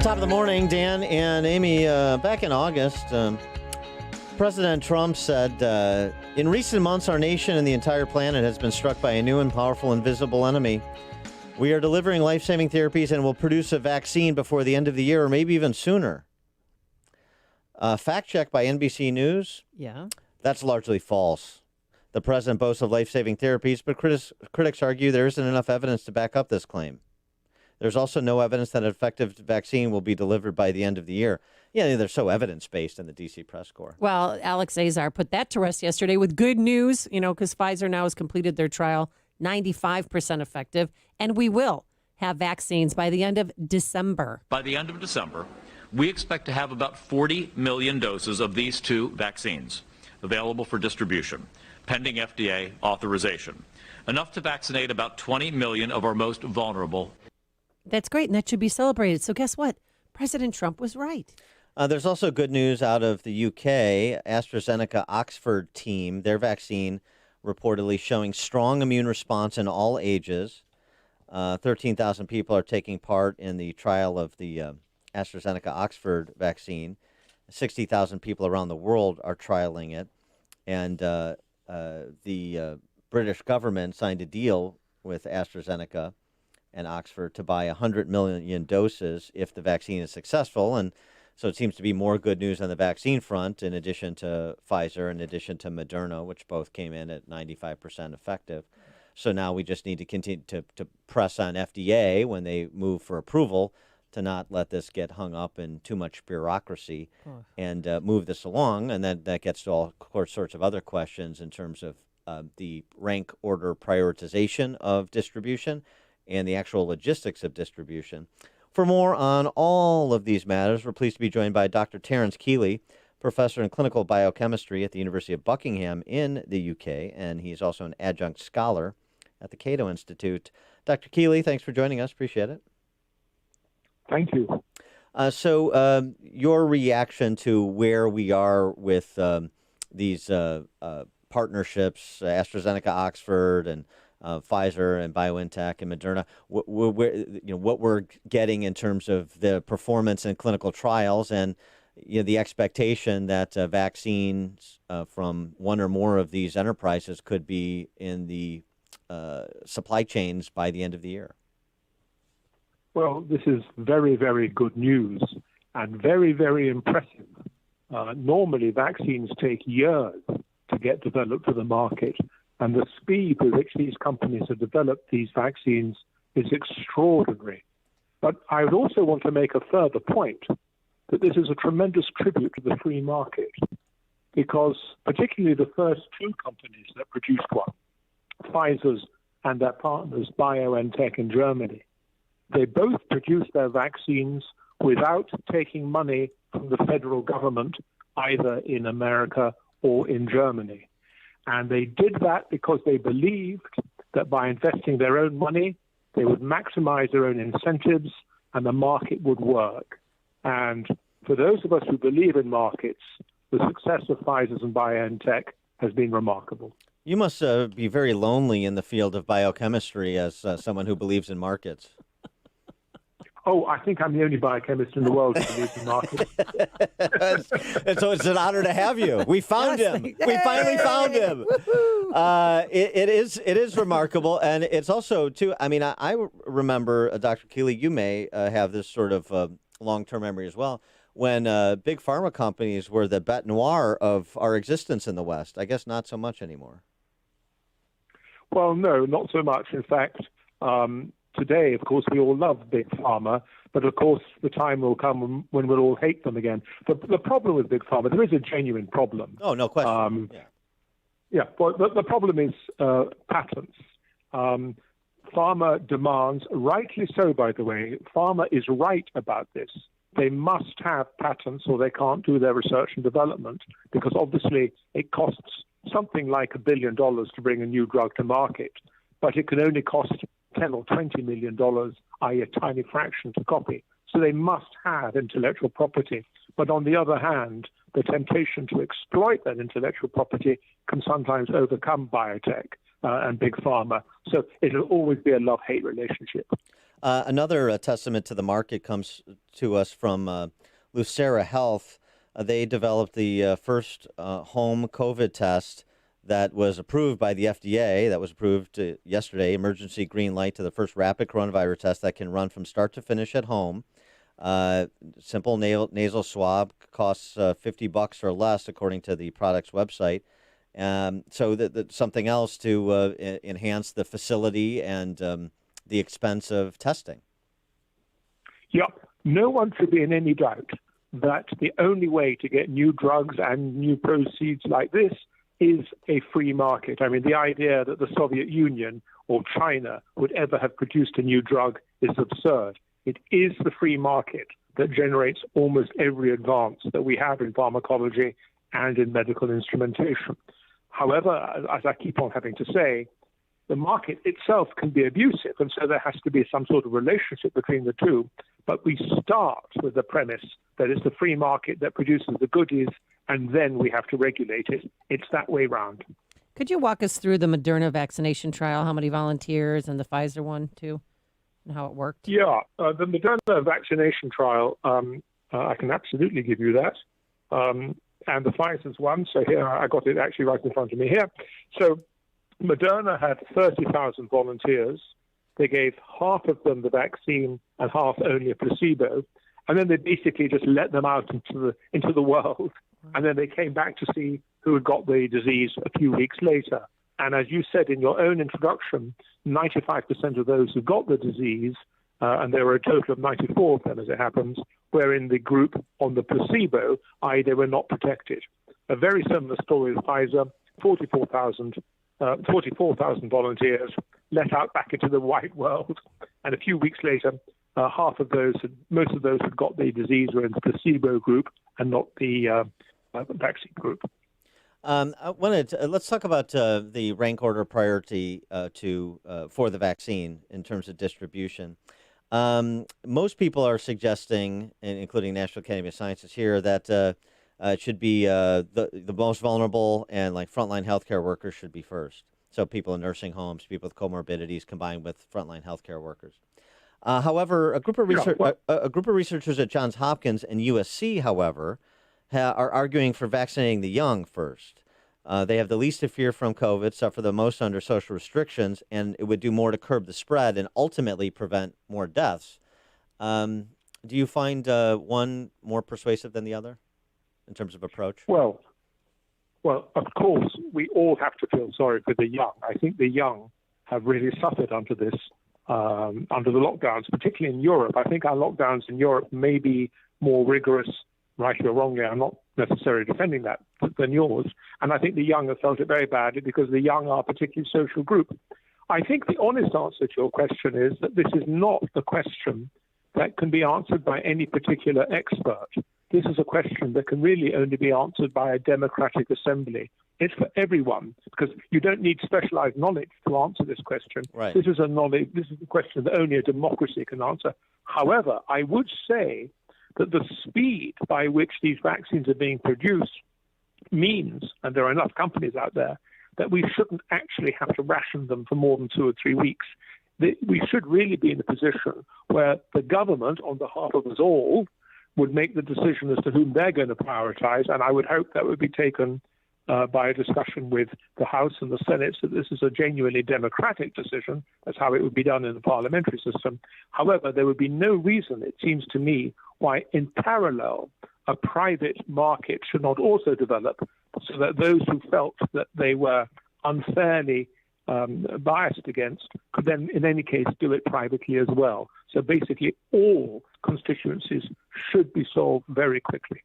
Top of the morning, Dan and Amy. Back in August, President Trump said, in recent months, our nation and the entire planet has been struck by a new and powerful invisible enemy. We are delivering life-saving therapies and will produce a vaccine before the end of the year or maybe even sooner. Fact check by NBC News. Yeah. That's largely false. The president boasts of life-saving therapies, but critics argue there isn't enough evidence to back up this claim. There's also no evidence that an effective vaccine will be delivered by the end of the year. Yeah, they're so evidence-based in the D.C. press corps. Well, Alex Azar put that to rest yesterday with good news, because Pfizer now has completed their trial, 95% effective, and we will have vaccines by the end of December. By the end of December, we expect to have about 40 million doses of these two vaccines available for distribution, pending FDA authorization, enough to vaccinate about 20 million of our most vulnerable. That's great, and that should be celebrated. So guess what? President Trump was right. There's also good news out of the UK. AstraZeneca Oxford team, their vaccine reportedly showing strong immune response in all ages. 13,000 people are taking part in the trial of the AstraZeneca Oxford vaccine. 60,000 people around the world are trialing it. And the British government signed a deal with AstraZeneca and Oxford to buy 100 million doses if the vaccine is successful. And so it seems to be more good news on the vaccine front, in addition to Pfizer, in addition to Moderna, which both came in at 95% effective. So now we just need to continue to press on FDA when they move for approval to not let this get hung up in too much bureaucracy and move this along. And then that gets to all sorts of other questions in terms of the rank order prioritization of distribution and the actual logistics of distribution. For more on all of these matters, we're pleased to be joined by Dr. Terence Kealey, professor in clinical biochemistry at the University of Buckingham in the UK, and he's also an adjunct scholar at the Cato Institute. Dr. Kealey, thanks for joining us. Appreciate it. Thank you. So your reaction to where we are with these partnerships, AstraZeneca, Oxford, and Pfizer and BioNTech and Moderna, what we're getting in terms of the performance in clinical trials and the expectation that vaccines from one or more of these enterprises could be in the supply chains by the end of the year. Well, this is very, very good news and very, very impressive. Normally, vaccines take years to get developed for the market. And the speed with which these companies have developed these vaccines is extraordinary. But I would also want to make a further point that this is a tremendous tribute to the free market, because particularly the first two companies that produced one, Pfizer's and their partners, BioNTech in Germany, they both produced their vaccines without taking money from the federal government, either in America or in Germany. And they did that because they believed that by investing their own money, they would maximize their own incentives and the market would work. And for those of us who believe in markets, the success of Pfizer's and BioNTech has been remarkable. You must be very lonely in the field of biochemistry as someone who believes in markets. Oh, I think I'm the only biochemist in the world who believes in markets. And so it's an honor to have you. We found him. Yay! We finally found him. It is remarkable, and it's also too. I mean, I remember, Dr. Kealey, you may have this sort of long-term memory as well, when big pharma companies were the bête noire of our existence in the West. I guess not so much anymore. Well, no, not so much. In fact, today, of course, we all love big pharma, but of course, the time will come when we'll all hate them again. The problem with big pharma, there is a genuine problem. Oh, no question. Well, the problem is patents. Pharma demands, rightly so, by the way, pharma is right about this. They must have patents or they can't do their research and development, because obviously it costs something like $1 billion to bring a new drug to market, but it can only cost $10 or $20 million, i.e. a tiny fraction to copy. So they must have intellectual property. But on the other hand, the temptation to exploit that intellectual property can sometimes overcome biotech and big pharma. So it'll always be a love-hate relationship. Another testament to the market comes to us from Lucera Health. They developed the first home COVID test that was approved by the FDA, that was approved yesterday, emergency green light to the first rapid coronavirus test that can run from start to finish at home. Simple nasal swab costs $50 or less, according to the product's website. So that's something else to enhance the facility and the expense of testing. Yeah, no one should be in any doubt that the only way to get new drugs and new proceeds like this is a free market. I mean, the idea that the Soviet Union or China would ever have produced a new drug is absurd. It is the free market that generates almost every advance that we have in pharmacology and in medical instrumentation. However, as I keep on having to say, the market itself can be abusive, and so there has to be some sort of relationship between the two. But we start with the premise that it's the free market that produces the goodies, and then we have to regulate it. It's that way round. Could you walk us through the Moderna vaccination trial, how many volunteers, and the Pfizer one, too, and how it worked? Yeah, the Moderna vaccination trial, I can absolutely give you that. And the Pfizer's one, so here, I got it actually right in front of me here. So Moderna had 30,000 volunteers. They gave half of them the vaccine and half only a placebo. And then they basically just let them out into the world. And then they came back to see who had got the disease a few weeks later. And as you said in your own introduction, 95% of those who got the disease, and there were a total of 94 of them as it happens, were in the group on the placebo, i.e. they were not protected. A very similar story with Pfizer, 44,000 volunteers let out back into the wide world. And a few weeks later, most of those who got the disease were in the placebo group and not the vaccine group. Let's talk about the rank order priority for the vaccine in terms of distribution. Most people are suggesting, including National Academy of Sciences here, that it should be the most vulnerable and like frontline healthcare workers should be first. So people in nursing homes, people with comorbidities, combined with frontline healthcare workers. However, a group of researchers at Johns Hopkins and USC, however, are arguing for vaccinating the young first. They have the least to fear from COVID, suffer the most under social restrictions, and it would do more to curb the spread and ultimately prevent more deaths. Do you find one more persuasive than the other in terms of approach? Well, of course, we all have to feel sorry for the young. I think the young have really suffered under this, under the lockdowns, particularly in Europe. I think our lockdowns in Europe may be more rigorous, rightly or wrongly. I'm not necessarily defending that, than yours. And I think the young have felt it very badly because the young are a particularly social group. I think the honest answer to your question is that this is not a question that can be answered by any particular expert. This is a question that can really only be answered by a democratic assembly. It's for everyone, because you don't need specialized knowledge to answer this question. Right. This is a question that only a democracy can answer. However, I would say that the speed by which these vaccines are being produced means, and there are enough companies out there, that we shouldn't actually have to ration them for more than 2 or 3 weeks. We should really be in a position where the government, on behalf of us all, would make the decision as to whom they're going to prioritize, and I would hope that would be taken by a discussion with the House and the Senate, so this is a genuinely democratic decision. That's how it would be done in the parliamentary system. However, there would be no reason, it seems to me, why in parallel a private market should not also develop, so that those who felt that they were unfairly biased against could then, in any case, do it privately as well. So basically, all constituencies should be solved very quickly.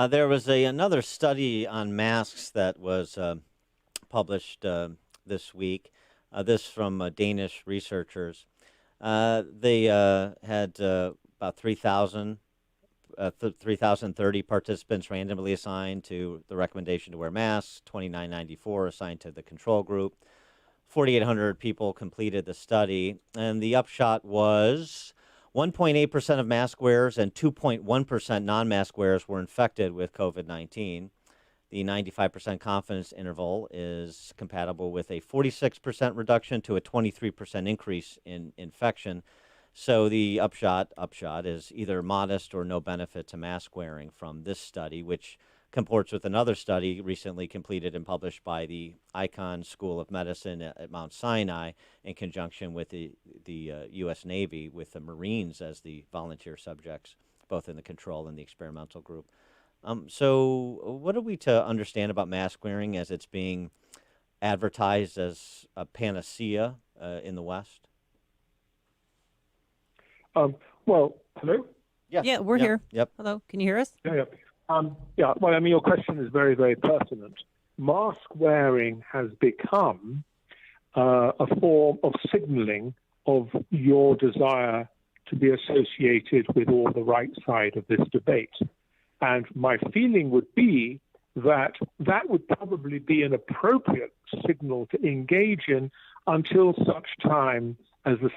There was another study on masks that was published this week. This from Danish researchers. They had about 3,030 participants randomly assigned to the recommendation to wear masks, 2,994 assigned to the control group. 4,800 people completed the study, and the upshot was 1.8% of mask wearers and 2.1% non-mask wearers were infected with COVID-19. The 95% confidence interval is compatible with a 46% reduction to a 23% increase in infection. So the upshot is either modest or no benefit to mask wearing from this study, which comports with another study recently completed and published by the Icahn School of Medicine at Mount Sinai in conjunction with the U.S. Navy, with the Marines as the volunteer subjects, both in the control and the experimental group. So what are we to understand about mask wearing as it's being advertised as a panacea in the West? Well, hello? Yeah, we're here. Yep. Hello, can you hear us? Yeah. Well, I mean, your question is very, very pertinent. Mask wearing has become a form of signaling of your desire to be associated with all the right side of this debate. And my feeling would be that that would probably be an appropriate signal to engage in until such time as the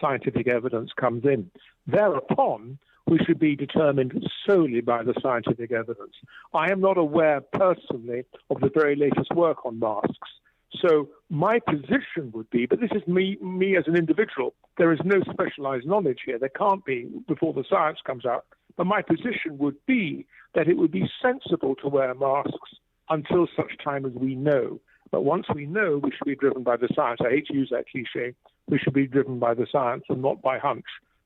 scientific evidence comes in. Thereupon, we should be determined solely by the scientific evidence. I am not aware personally of the very latest work on masks. So my position would be, but this is me as an individual, there is no specialized knowledge here. There can't be before the science comes out. But my position would be that it would be sensible to wear masks until such time as we know. But once we know, we should be driven by the science. I hate to use that cliche. We should be driven by the science and not by hunch.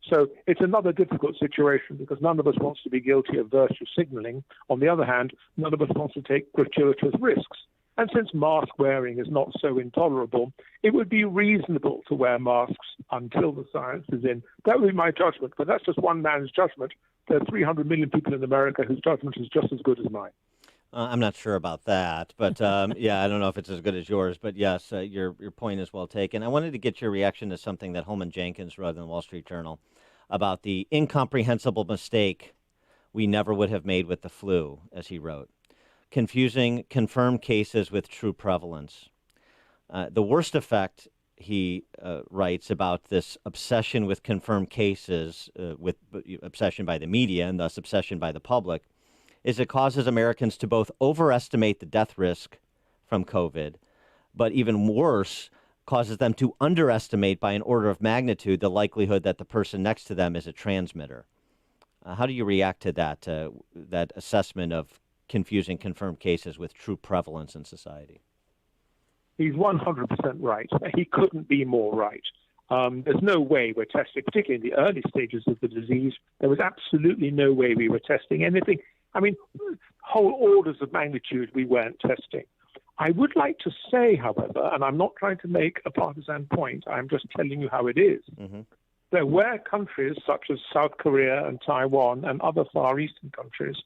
So it's another difficult situation because none of us wants to be guilty of virtue signaling. On the other hand, none of us wants to take gratuitous risks. And since mask wearing is not so intolerable, it would be reasonable to wear masks until the science is in. That would be my judgment, but that's just one man's judgment. There are 300 million people in America whose judgment is just as good as mine. I'm not sure about that, but yeah, I don't know if it's as good as yours. But yes, your point is well taken. I wanted to get your reaction to something that Holman Jenkins wrote in the Wall Street Journal about the incomprehensible mistake we never would have made with the flu, as he wrote, confusing confirmed cases with true prevalence. The worst effect, he writes, about this obsession with confirmed cases, with obsession by the media and thus obsession by the public, is it causes Americans to both overestimate the death risk from COVID, but even worse, causes them to underestimate by an order of magnitude the likelihood that the person next to them is a transmitter. How do you react to that assessment of confusing confirmed cases with true prevalence in society? He's 100% right. He couldn't be more right. There's no way we're testing, particularly in the early stages of the disease. There was absolutely no way we were testing anything. I mean, whole orders of magnitude we weren't testing. I would like to say, however, and I'm not trying to make a partisan point, I'm just telling you how it is. Mm-hmm. There were countries such as South Korea and Taiwan and other Far Eastern countries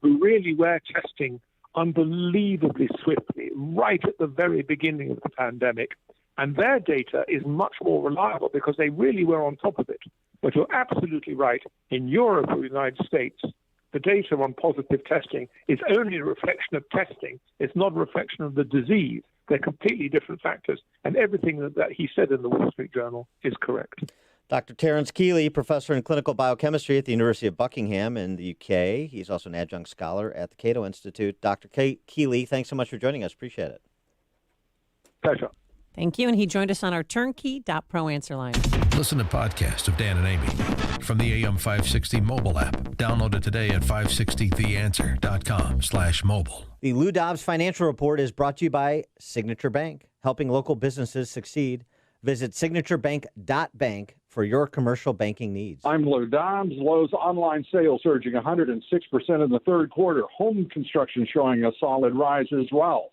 who really were testing unbelievably swiftly right at the very beginning of the pandemic. And their data is much more reliable because they really were on top of it. But you're absolutely right. In Europe or the United States, the data on positive testing is only a reflection of testing. It's not a reflection of the disease. They're completely different factors. And everything that he said in the Wall Street Journal is correct. Dr. Terence Kealey, professor in clinical biochemistry at the University of Buckingham in the UK. He's also an adjunct scholar at the Cato Institute. Dr. Kealey, thanks so much for joining us. Appreciate it. Pleasure. Thank you. And he joined us on our turnkey.pro answer line. Listen to podcasts of Dan and Amy from the AM 560 mobile app. Download it today at 560theanswer.com/mobile. The Lou Dobbs Financial Report is brought to you by Signature Bank, helping local businesses succeed. Visit signaturebank.bank for your commercial banking needs. I'm Lou Dobbs. Lowe's online sales surging 106% in the third quarter. Home construction showing a solid rise as well.